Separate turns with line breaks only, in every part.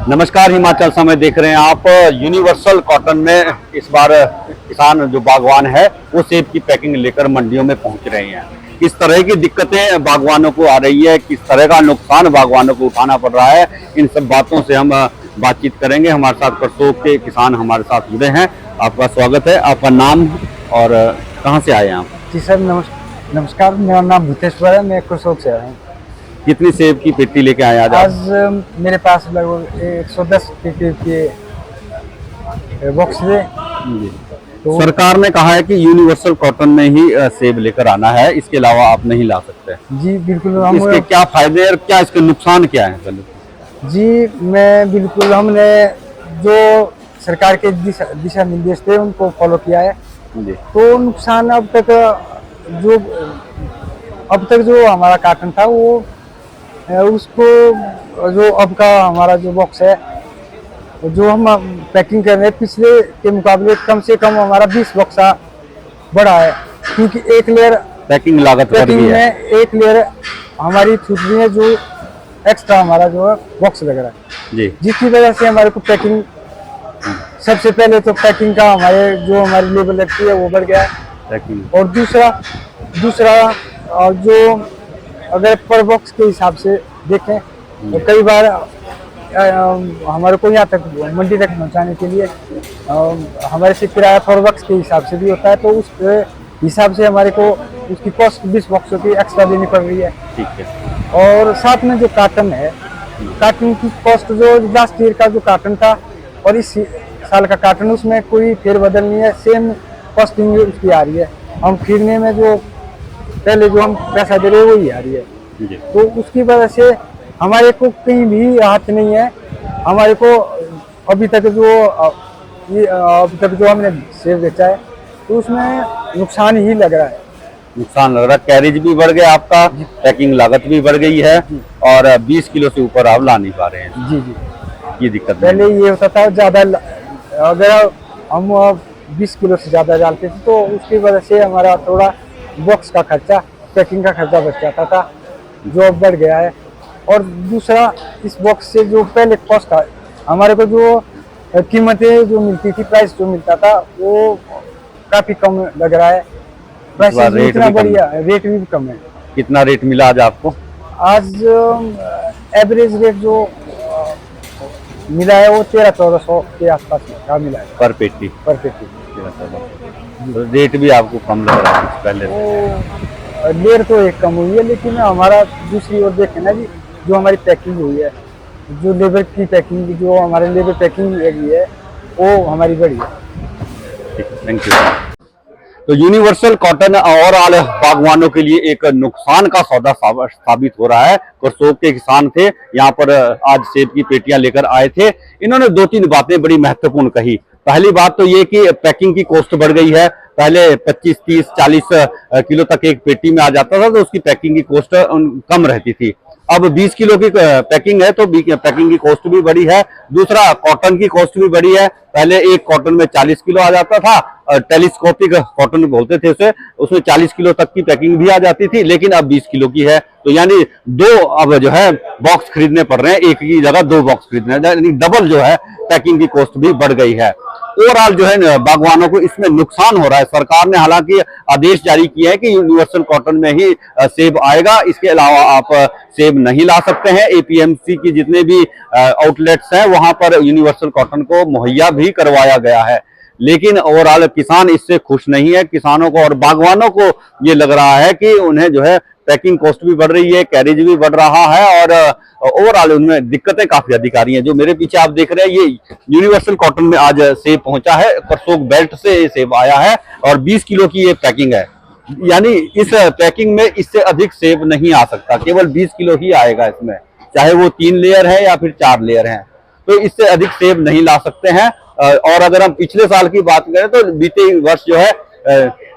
नमस्कार, हिमाचल समय देख रहे हैं आप। यूनिवर्सल कॉटन में इस बार किसान जो बागवान है वो सेब की पैकिंग लेकर मंडियों में पहुंच रहे हैं। किस तरह की दिक्कतें बागवानों को आ रही है, किस तरह का नुकसान बागवानों को उठाना पड़ रहा है, इन सब बातों से हम बातचीत करेंगे। हमारे साथ करसोग के किसान हमारे साथ जुड़े हैं। आपका स्वागत है। आपका नाम और कहाँ से आए हैं आप?
जी सर, नमस्कार। मेरा नाम भूतेश्वर है, मैं करसोग से आया हूँ।
कितनी सेब की पेटी लेके आए आज?
आज मेरे पास लगभग 110 पेटी के बॉक्स थे।
तो सरकार ने कहा है कि यूनिवर्सल कॉटन में ही सेब लेकर आना है, इसके अलावा आप नहीं ला सकते।
जी बिल्कुल।
इसके क्या फायदे और क्या इसके नुकसान क्या है पहले?
जी मैं बिल्कुल, हमने जो सरकार के दिशा निर्देश थे उनको फॉलो किया है।
जी।
तो नुकसान अब तक जो हमारा कार्टन था वो उसको जो अब का हमारा जो बॉक्स है जो हम पैकिंग कर रहे हैं पिछले के मुकाबले कम से कम हमारा 20 बॉक्सा बढ़ा है, क्योंकि एक लेयर
पैकिंग लागत
पैकिंग में एक लेयर हमारी छूट रही है, जो एक्स्ट्रा हमारा जो है बॉक्स लग रहा है
जी,
जिसकी वजह से हमारे को पैकिंग, सबसे पहले तो पैकिंग का हमारी लेबर लगती है वो बढ़ गया है
पैकिंग।
और दूसरा जो अगर पर बॉक्स के हिसाब से देखें तो कई बार हमारे को यहाँ तक मंडी तक पहुँचाने के लिए हमारे से किराया पर बॉक्स के हिसाब से भी होता है, तो उस हिसाब से हमारे को उसकी कॉस्ट 20 बॉक्सों की एक्स्ट्रा देनी पड़ रही है।
ठीक है।
और साथ में जो कार्टन है, कार्टन की कॉस्ट जो लास्ट ईयर का जो कार्टन था और इस साल का कार्टन, उसमें कोई फेरबदल नहीं है, सेम कॉस्टिंग उसकी आ रही है। हम खरीदने में जो पहले जो हम पैसा दे रहे हैं वही आ रही है
जी।
तो उसकी वजह से हमारे को कहीं भी हाथ नहीं है। हमारे को अभी तक जो हमने सेब बेचा है तो उसमें नुकसान ही लग रहा है।
नुकसान लग रहा है, कैरेज भी बढ़ गया आपका, पैकिंग लागत भी बढ़ गई है और 20 किलो से ऊपर आप ला नहीं पा रहे हैं।
जी जी,
ये दिक्कत
पहले ये होता था ज़्यादा, अगर हम 20 किलो से ज़्यादा डालते थे तो उसकी वजह से हमारा थोड़ा बॉक्स का खर्चा, पैकिंग का खर्चा बच जाता था, जो अब बढ़ गया है। और दूसरा, इस बॉक्स से जो पहले कॉस्ट था, हमारे को जो कीमतें जो मिलती थी, प्राइस जो मिलता था वो काफ़ी कम लग रहा है। प्राइस भी इतना बढ़िया, रेट भी कम है।
कितना रेट मिला आज आपको?
आज एवरेज रेट जो मिला है वो 1300-1400 के आसपास का मिला है
पर पेटी।
पर पेटी।
1300। रेट भी आपको कम लग रहा है पहले से?
लेयर तो एक कम हुई है, लेकिन हमारा दूसरी ओर देखें ना जी, जो हमारी पैकिंग हुई है, जो लेबर की पैकिंग, जो हमारे लेबर पैकिंग लगी है वो हमारी बढ़ी है।
Thank you. तो यूनिवर्सल कॉटन ओवरऑल बागवानों के लिए एक नुकसान का सौदा साबित हो रहा है। करसोग के किसान थे, यहाँ पर आज सेब की पेटियां लेकर आए थे। इन्होंने 2-3 बातें बड़ी महत्वपूर्ण कही। पहली बात तो ये कि पैकिंग की कॉस्ट बढ़ गई है। पहले 25, 30, 40 किलो तक एक पेटी में आ जाता था तो उसकी पैकिंग की कॉस्ट कम रहती थी। अब 20 किलो की पैकिंग है तो पैकिंग की कॉस्ट भी बढ़ी है। दूसरा, कॉटन की कॉस्ट भी बढ़ी है। पहले एक कॉटन में 40 किलो आ जाता था, टेलीस्कोपिक कॉटन बोलते थे उसे, उसमें 40 किलो तक की पैकिंग भी आ जाती थी, लेकिन अब 20 किलो की है। तो यानी अब जो है बॉक्स खरीदने पड़ रहे हैं, एक की जगह 2 बॉक्स खरीदने, यानी डबल जो है पैकिंग की कॉस्ट भी बढ़ गई है। ओवरऑल जो है बागवानों को इसमें नुकसान हो रहा है। सरकार ने हालांकि आदेश जारी किया है कि यूनिवर्सल कॉटन में ही सेब आएगा, इसके अलावा आप सेब नहीं ला सकते हैं। एपीएमसी की जितने भी आउटलेट्स हैं वहां पर यूनिवर्सल कॉटन को मुहैया भी करवाया गया है, लेकिन ओवरऑल किसान इससे खुश नहीं है। किसानों को और बागवानों को ये लग रहा है कि उन्हें जो है पैकिंग कॉस्ट भी बढ़ रही है, कैरेज भी बढ़ रहा है और ओवरऑल उनमें दिक्कतें काफी अधिक आ रही हैं। जो मेरे पीछे आप देख रहे हैं ये यूनिवर्सल कॉटन में आज सेब पहुंचा है, करसोग बेल्ट से ये सेब आया है और 20 किलो की ये पैकिंग है। यानी इस पैकिंग में इससे अधिक सेब नहीं आ सकता, केवल 20 किलो ही आएगा इसमें, चाहे वो 3 लेयर है या फिर 4 लेयर है, तो इससे अधिक सेब नहीं ला सकते हैं। और अगर हम पिछले साल की बात करें तो बीते वर्ष जो है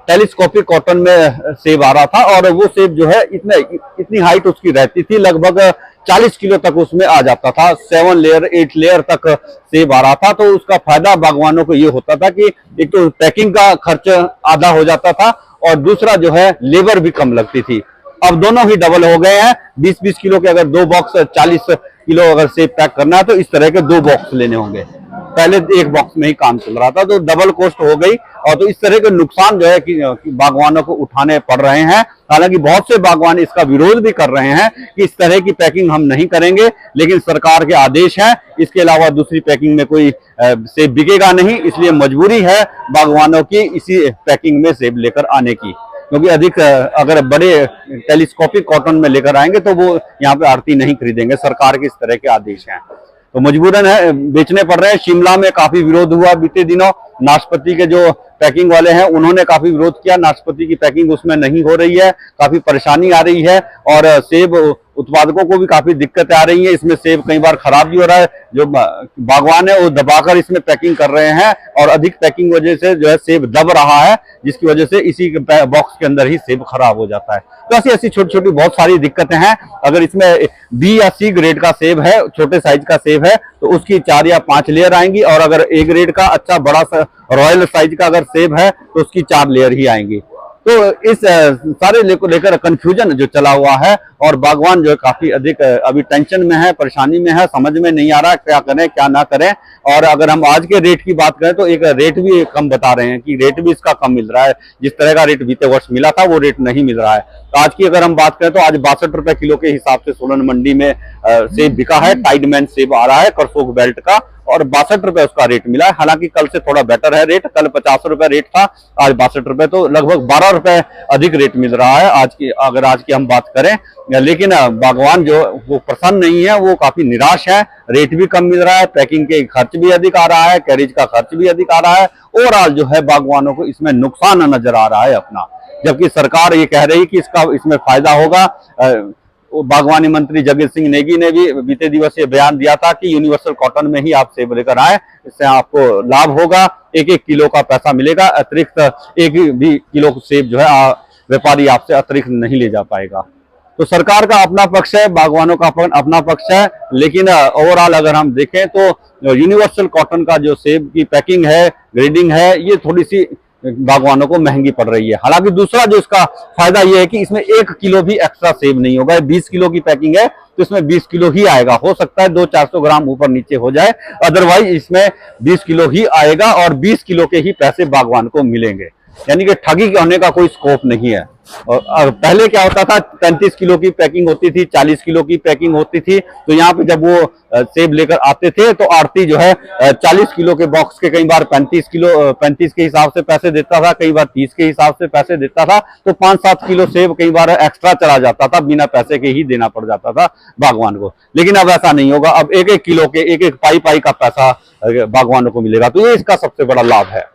टेलीस्कोपिक कॉटन में सेब आ रहा था और वो सेब जो है इतनी हाइट उसकी रहती थी, लगभग 40 किलो तक उसमें आ जाता था, 7 लेयर 8 लेयर तक सेब आ रहा था। तो उसका फायदा बागवानों को ये होता था कि एक तो पैकिंग का खर्च आधा हो जाता था और दूसरा जो है लेबर भी कम लगती थी। अब दोनों ही डबल हो गए हैं। 20-20 किलो के अगर 2 बॉक्स 40 किलो अगर सेब पैक करना है तो इस तरह के 2 बॉक्स लेने होंगे। पहले एक बॉक्स में ही काम चल रहा था, तो डबल कॉस्ट हो गई। और तो इस तरह के नुकसान जो है कि बागवानों को उठाने पड़ रहे हैं। हालांकि बहुत से बागवान इसका विरोध भी कर रहे हैं कि इस तरह की पैकिंग हम नहीं करेंगे, लेकिन सरकार के आदेश है, इसके अलावा दूसरी पैकिंग में कोई सेब बिकेगा नहीं, इसलिए मजबूरी है बागवानों की इसी पैकिंग में सेब लेकर आने की। क्योंकि अधिक अगर बड़े टेलीस्कोपिक कॉटन में लेकर आएंगे तो वो यहाँ पे आड़ती नहीं खरीदेंगे, सरकार के इस तरह के आदेश हैं, तो मजबूरन है बेचने पड़ रहे हैं। शिमला में काफी विरोध हुआ बीते दिनों, नाशपाती के जो पैकिंग वाले हैं उन्होंने काफी विरोध किया, नाशपाती की पैकिंग उसमें नहीं हो रही है, काफी परेशानी आ रही है और सेब उत्पादकों को भी काफी दिक्कतें आ रही है। इसमें सेब कई बार खराब भी हो रहा है, जो बागवान है वो दबाकर इसमें पैकिंग कर रहे हैं और अधिक पैकिंग वजह से जो है सेब दब रहा है, जिसकी वजह से इसी बॉक्स के अंदर ही सेब खराब हो जाता है। तो ऐसी ऐसी छोटी छोटी बहुत सारी दिक्कतें हैं। अगर इसमें बी या सी ग्रेड का सेब है, छोटे साइज का सेब है, तो उसकी 4 या 5 लेयर आएंगी, और अगर ए ग्रेड का अच्छा बड़ा सा रॉयल साइज का अगर सेब है तो उसकी 4 लेयर ही आएंगी। तो इस सारे लेकर कंफ्यूजन जो चला हुआ है और बागवान जो है काफी अधिक अभी टेंशन में है, परेशानी में है, समझ में नहीं आ रहा क्या करें क्या ना करें। और अगर हम आज के रेट की बात करें तो एक रेट भी कम बता रहे हैं कि रेट भी इसका कम मिल रहा है, जिस तरह का रेट बीते वर्ष मिला था वो रेट नहीं मिल रहा है। तो आज की अगर हम बात करें तो आज 62 रुपए किलो के हिसाब से सोलन मंडी में सेब बिका है। टाइडमैन सेब आ रहा है करसोग बेल्ट का, और 62 रुपए उसका रेट मिला है। हालांकि कल से थोड़ा बेटर है रेट, कल 50 रुपए रेट था, आज 62 रुपए, तो लगभग 12 रुपए अधिक रेट मिल रहा है आज की, अगर आज की हम बात करें। लेकिन बागवान जो वो प्रसन्न नहीं है, वो काफी निराश है। रेट भी कम मिल रहा है, पैकिंग के खर्च भी अधिक आ रहा है, कैरेज का खर्च भी अधिक आ रहा है। ओवरऑल जो है बागवानों को इसमें नुकसान नजर आ रहा है अपना, जबकि सरकार ये कह रही कि इसका इसमें फायदा होगा। बागवानी मंत्री जगत सिंह नेगी ने भी बीते दिवस ये बयान दिया था कि यूनिवर्सल कॉटन में ही आप सेब लेकर आए, इससे आपको लाभ होगा, 1-1 किलो का पैसा मिलेगा, अतिरिक्त 1 भी किलो सेब जो है व्यापारी आपसे अतिरिक्त नहीं ले जा पाएगा। तो सरकार का अपना पक्ष है, बागवानों का अपना पक्ष है, लेकिन ओवरऑल अगर हम देखें तो यूनिवर्सल कॉटन का जो सेब की पैकिंग है, ग्रेडिंग है, ये थोड़ी सी बागवानों को महंगी पड़ रही है। हालांकि दूसरा जो इसका फायदा ये है कि इसमें 1 किलो भी एक्स्ट्रा सेब नहीं होगा। 20 किलो की पैकिंग है तो इसमें 20 किलो ही आएगा, हो सकता है 200-400 ग्राम ऊपर नीचे हो जाए, अदरवाइज इसमें 20 किलो ही आएगा और 20 किलो के ही पैसे बागवान को मिलेंगे, यानी कि ठगी होने का कोई स्कोप नहीं है। और पहले क्या होता था, 35 किलो की पैकिंग होती थी, 40 किलो की पैकिंग होती थी, तो यहाँ पे जब वो सेब लेकर आते थे तो आड़ती जो है 40 किलो के बॉक्स के कई बार 35 के हिसाब से पैसे देता था, कई बार 30 के हिसाब से पैसे देता था, तो 5-7 किलो सेब कई बार एक्स्ट्रा चला जाता था, बिना पैसे के ही देना पड़ जाता था बागवान को। लेकिन अब ऐसा नहीं होगा, अब 1-1 किलो के 1-1 पाई का पैसा बागवानों को मिलेगा, तो ये इसका सबसे बड़ा लाभ है।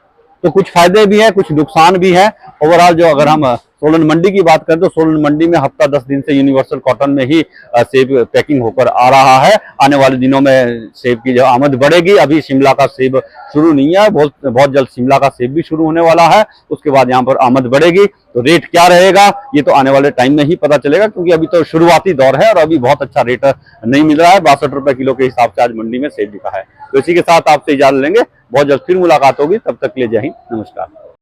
तो कुछ फायदे भी है, कुछ नुकसान भी है। ओवरऑल जो अगर हम सोलन मंडी की बात करें तो सोलन मंडी में हफ्ता 10 दिन से यूनिवर्सल कॉटन में ही सेब पैकिंग होकर आ रहा है। आने वाले दिनों में सेब की जो आमद बढ़ेगी। अभी शिमला का सेब शुरू नहीं है, बहुत जल्द शिमला का सेब भी शुरू होने वाला है, उसके बाद यहाँ पर आमद बढ़ेगी। तो रेट क्या रहेगा ये तो आने वाले टाइम में ही पता चलेगा, क्योंकि अभी तो शुरुआती दौर है और अभी बहुत अच्छा रेट नहीं मिल रहा है। 62 रुपए किलो के हिसाब से आज मंडी में सेब बिका है। तो इसी के साथ आपसे इजाजत लेंगे, बहुत जल्द फिर मुलाकात होगी, तब तक के लिए जय हिंद, नमस्कार।